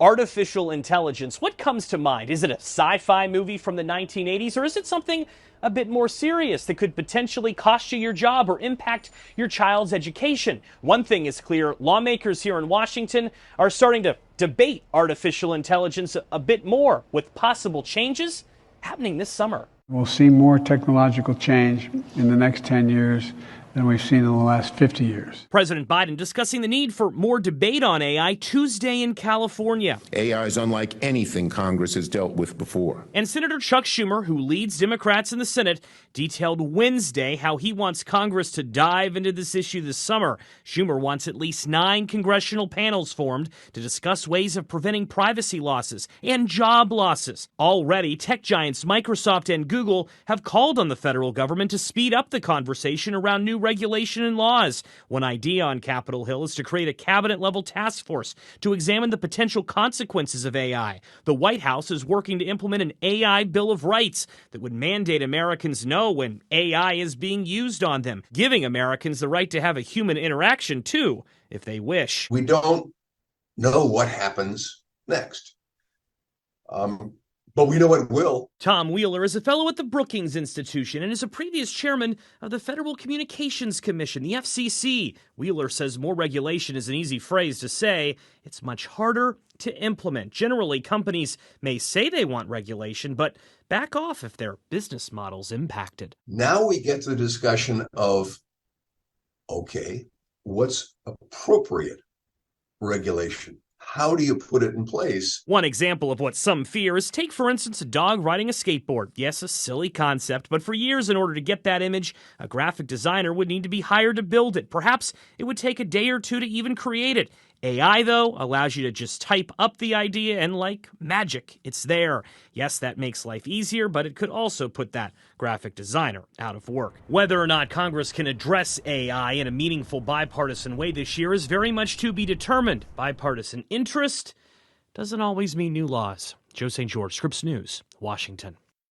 Artificial intelligence. What comes to mind? Is it a sci-fi movie from the 1980s, or is it something a bit more serious that could potentially cost you your job or impact your child's education? One thing is clear, lawmakers here in Washington are starting to debate artificial intelligence a bit more, with possible changes happening this summer. We'll see more technological change in the next 10 years than we've seen in the last 50 years. President Biden discussing the need for more debate on AI Tuesday in California. AI is unlike anything Congress has dealt with before. And Senator Chuck Schumer, who leads Democrats in the Senate, detailed Wednesday how he wants Congress to dive into this issue this summer. Schumer wants at least 9 congressional panels formed to discuss ways of preventing privacy losses and job losses. Already, tech giants Microsoft and Google have called on the federal government to speed up the conversation around new regulation and laws. One idea on Capitol Hill is to create a cabinet-level task force to examine the potential consequences of AI. The White House is working to implement an AI Bill of Rights that would mandate Americans know when AI is being used on them, giving Americans the right to have a human interaction, too, if they wish. We don't know what happens next. But we know it will. Tom Wheeler is a fellow at the Brookings Institution and is a previous chairman of the Federal Communications Commission, the FCC. Wheeler says more regulation is an easy phrase to say. It's much harder to implement. Generally, companies may say they want regulation, but back off if their business model's impacted. Now we get to the discussion of, okay, what's appropriate regulation? How do you put it in place? One example of what some fear is take, for instance, a dog riding a skateboard. Yes, a silly concept, but for years, in order to get that image, a graphic designer would need to be hired to build it. Perhaps it would take a day or two to even create it. AI, though, allows you to just type up the idea and, like magic, it's there. Yes, that makes life easier, but it could also put that graphic designer out of work. Whether or not Congress can address AI in a meaningful bipartisan way this year is very much to be determined. Bipartisan interest doesn't always mean new laws. Joe St. George, Scripps News, Washington.